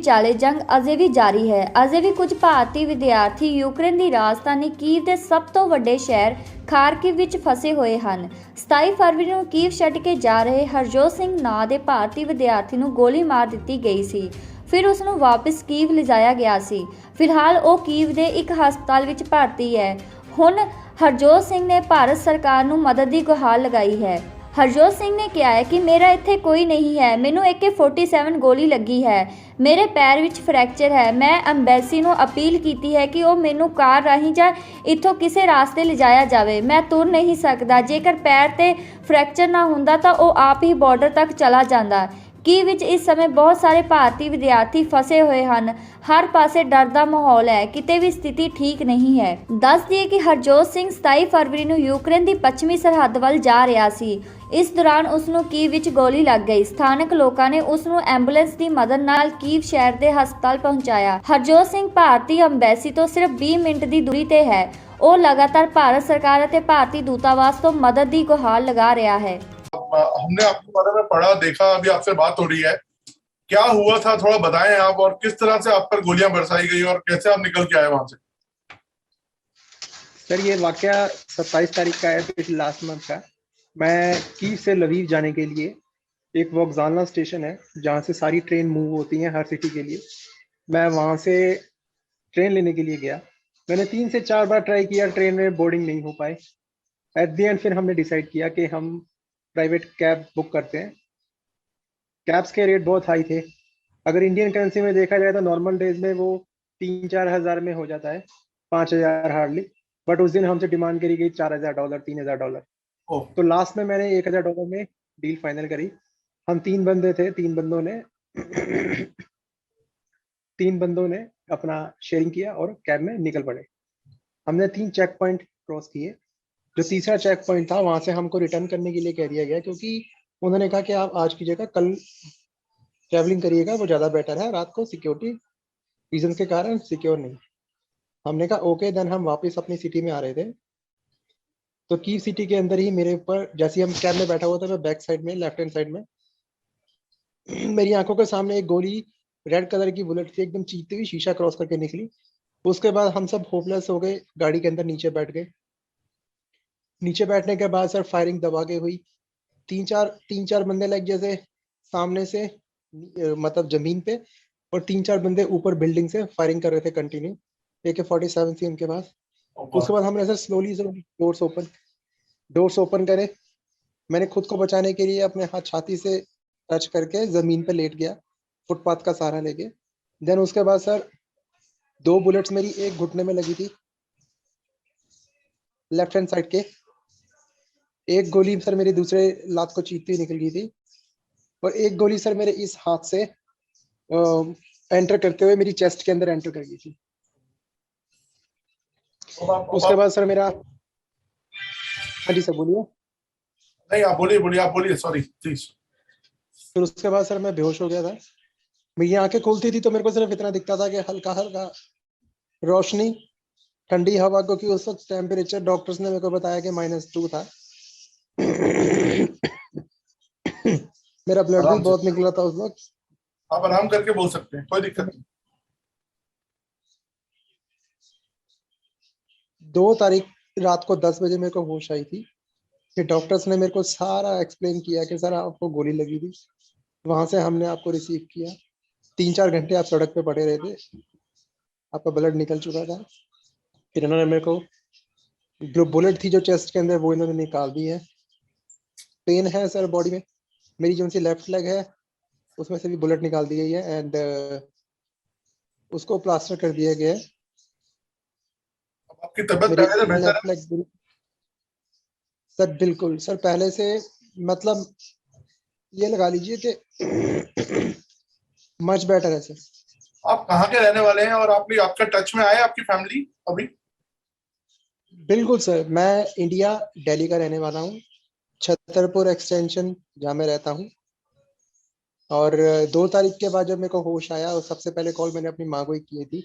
ਵਿਚਾਲੇ ਜੰਗ ਅਜੇ ਵੀ ਜਾਰੀ ਹੈ। ਅਜੇ ਵੀ ਕੁਝ ਭਾਰਤੀ ਵਿਦਿਆਰਥੀ ਯੂਕਰੇਨ ਦੀ ਰਾਜਧਾਨੀ ਕੀਵ ਦੇ ਸਭ ਤੋਂ ਵੱਡੇ ਸ਼ਹਿਰ ਖਾਰਕਿਵ ਵਿੱਚ ਫਸੇ ਹੋਏ ਹਨ। 27 ਫਰਵਰੀ ਨੂੰ ਕੀਵ ਛੱਡ ਕੇ ਜਾ ਰਹੇ ਹਰਜੋਤ ਸਿੰਘ ਨਾਂ ਦੇ ਭਾਰਤੀ ਵਿਦਿਆਰਥੀ ਨੂੰ ਗੋਲੀ ਮਾਰ ਦਿੱਤੀ ਗਈ ਸੀ। ਫਿਰ ਉਸ ਨੂੰ ਵਾਪਸ ਕੀਵ ਲਿਜਾਇਆ ਗਿਆ ਸੀ। ਫਿਲਹਾਲ ਉਹ ਕੀਵ ਦੇ ਇੱਕ ਹਸਪਤਾਲ ਵਿੱਚ ਭਰਤੀ ਹੈ। ਹੁਣ ਹਰਜੋਤ ਸਿੰਘ ਨੇ ਭਾਰਤ ਸਰਕਾਰ ਨੂੰ ਮਦਦ ਦੀ ਗੁਹਾਰ ਲਗਾਈ ਹੈ। ਹਰਜੋਤ ਸਿੰਘ ਨੇ ਕਿਹਾ ਹੈ ਕਿ ਮੇਰਾ ਇੱਥੇ ਕੋਈ ਨਹੀਂ ਹੈ, ਮੈਨੂੰ AK-47 ਗੋਲੀ ਲੱਗੀ ਹੈ, ਮੇਰੇ ਪੈਰ ਵਿੱਚ ਫ੍ਰੈਕਚਰ ਹੈ। ਮੈਂ ਅੰਬੈਸੀ ਨੂੰ ਅਪੀਲ ਕੀਤੀ ਹੈ ਕਿ ਉਹ ਮੈਨੂੰ ਕਾਰ ਰਾਹੀਂ ਜਾਂ ਇੱਥੋਂ ਕਿਸੇ ਰਾਸਤੇ ਲਿਜਾਇਆ ਜਾਵੇ। ਮੈਂ ਤੁਰ ਨਹੀਂ ਸਕਦਾ। ਜੇਕਰ ਪੈਰ ਤੇ ਫ੍ਰੈਕਚਰ ਨਾ ਹੁੰਦਾ ਤਾਂ ਉਹ ਆਪ ਹੀ ਬਾਰਡਰ ਤੱਕ ਚਲਾ ਜਾਂਦਾ। ਕੀਵ ਵਿੱਚ ਇਸ ਸਮੇਂ ਬਹੁਤ ਸਾਰੇ ਭਾਰਤੀ ਵਿਦਿਆਰਥੀ ਫਸੇ ਹੋਏ ਹਨ। ਹਰ ਪਾਸੇ ਡਰ ਦਾ ਮਾਹੌਲ ਹੈ, ਕਿਤੇ ਵੀ ਸਥਿਤੀ ਠੀਕ ਨਹੀਂ ਹੈ। ਦੱਸ ਦਈਏ ਕਿ ਹਰਜੋਤ ਸਿੰਘ 27 ਫਰਵਰੀ ਨੂੰ ਯੂਕਰੇਨ ਦੀ ਪੱਛਮੀ ਸਰਹੱਦ ਵੱਲ ਜਾ ਰਿਹਾ ਸੀ। ਇਸ ਦੌਰਾਨ ਉਸ ਨੂੰ ਕੀਵ ਵਿੱਚ ਗੋਲੀ ਲੱਗ ਗਈ। ਸਥਾਨਕ ਲੋਕਾਂ ਨੇ ਉਸ ਨੂੰ ਐਂਬੂਲੈਂਸ ਦੀ ਮਦਦ ਨਾਲ ਕੀਵ ਸ਼ਹਿਰ ਦੇ ਹਸਪਤਾਲ ਪਹੁੰਚਾਇਆ। ਹਰਜੋਤ ਸਿੰਘ ਭਾਰਤੀ ਅੰਬੈਸੀ ਤੋਂ ਸਿਰਫ 20 ਮਿੰਟ ਦੀ ਦੂਰੀ ਤੇ ਹੈ। ਉਹ ਲਗਾਤਾਰ ਭਾਰਤ ਸਰਕਾਰ ਅਤੇ ਭਾਰਤੀ ਦੂਤਾਵਾਸ ਤੋਂ ਮਦਦ ਦੀ ਗੁਹਾਰ ਲਗਾ ਰਿਹਾ है। हमने आपके बारे में पढ़ा देखा, अभी आपसे बात हो रही है, क्या हुआ था थोड़ा बताएं आप, और किस तरह से आप पर गोलियां बरसाई गई और कैसे आप निकल के आए वहां से। सर ये वाकया 27 तारीख का है, पिछले लास्ट मंथ का। मैं कीव से लवीव जाने के लिए, एक वोक्जालना स्टेशन है जहाँ से सारी ट्रेन मूव होती हैं हर सिटी के लिए, मैं वहाँ से ट्रेन लेने के लिए गया। मैंने 3 से 4 बार ट्राई किया, ट्रेन में बोर्डिंग नहीं हो पाए। एट द एंड फिर हमने डिसाइड किया कि हम प्राइवेट कैब बुक करते हैं। कैब्स के रेट बहुत हाई थे। अगर इंडियन करेंसी में देखा जाए तो नॉर्मल डेज में वो 3-4 हज़ार में हो जाता है, 5,000 हार्डली। बट उस दिन हमसे डिमांड करी गई $4,000, $3,000। तो लास्ट में मैंने $1,000 में डील फाइनल करी। हम 3 बंदे थे, 3 बंदों ने 3 बंदों ने अपना शेयरिंग किया और कैब में निकल पड़े। हमने 3 चेक पॉइंट क्रॉस किए। जो तीसरा चेक पॉइंट था वहां से हमको रिटर्न करने के लिए कह दिया गया, क्योंकि उन्होंने कहा कि आप आज की जगह कल ट्रैवलिंग करिएगा, वो ज़्यादा बेटर है, रात को सिक्योरिटी रीजन के कारण सिक्योर नहीं। हमने कहा ओके। देन हम वापस अपनी सिटी में आ रहे थे, तो कीव सिटी के अंदर ही मेरे ऊपर, जैसे हम कैब में बैठा हुआ था, मैं बैक साइड में लेफ्ट हैंड साइड में मेरी आंखों के सामने एक गोली रेड कलर की बुलेट थी, एकदम चीखती हुई शीशा क्रॉस करके निकली। उसके बाद हम सब होपलेस हो गए, गाड़ी के अंदर नीचे बैठ गए। नीचे बैठने के बाद सर फायरिंग दबा के हुई। 3-4 बंदे लाइक जैसे सामने से मतलब जमीन पे, और 3-4 बंदे ऊपर बिल्डिंग से फायरिंग कर रहे थे कंटिन्यू। AK-47 थी उनके पास। उसके बाद हमने सर स्लोली डोर्स ओपन करे। मैंने खुद को बचाने के लिए अपने हाथ छाती से टच करके जमीन पे लेट गया, फुटपाथ का सहारा लेके। देन उसके बाद सर 2 बुलेट्स मेरी एक घुटने में लगी थी लेफ्ट हैंड साइड के, एक गोली सर मेरी दूसरे लात को चीरती हुई निकल गई थी, और एक गोली सर मेरे इस हाथ से एंटर करते हुए मेरी चेस्ट के अंदर एंटर कर गई थी। उसके बाद सर मेरा, हाँ जी सर बोलिए। नहीं आप बोलिए सॉरी प्लीज। फिर उसके बाद सर मैं बेहोश हो गया था। मेरी आंखें खुलती थी तो मेरे को सिर्फ इतना दिखता था कि हल्का हल्का रोशनी, ठंडी हवा, क्योंकि उस वक्त टेम्परेचर डॉक्टर्स ने मेरे को बताया कि -2 था। मेरा ब्लड भी बहुत निकला था उस वक्त। आप आराम करके बोल सकते हैं, कोई दिक्कत नहीं। 2 तारीख रात को 10 बजे मेरे को होश आई थी कि डॉक्टर्स ने मेरे को सारा एक्सप्लेन किया कि सर आपको गोली लगी थी, वहां से हमने आपको रिसीव किया। 3-4 घंटे आप सड़क पे पड़े रहे थे, आपका ब्लड निकल चुका था। फिर इन्होंने मेरे को जो बुलेट थी जो चेस्ट के अंदर, वो इन्होंने निकाल दी है। पेन है सर बॉडी में। मेरी जो सी लेफ्ट लेग है उसमें से भी बुलेट निकाल दी गई है, एंड उसको प्लास्टर कर दिया गया है। आपकी तबीयत पहले से बेहतर है सर? बिल्कुल सर, पहले से मतलब ये लगा लीजिए कि मच बेटर है सर। आप कहाँ के रहने वाले हैं, और आपका टच में आए आपकी फैमिली अभी? बिल्कुल सर, मैं इंडिया दिल्ली का रहने वाला हूँ, छतरपुर एक्सटेंशन जहाँ मैं रहता हूँ। और 2 तारीख के बाद जब मेरे को होश आया, और सबसे पहले कॉल मैंने अपनी माँ को ही की थी।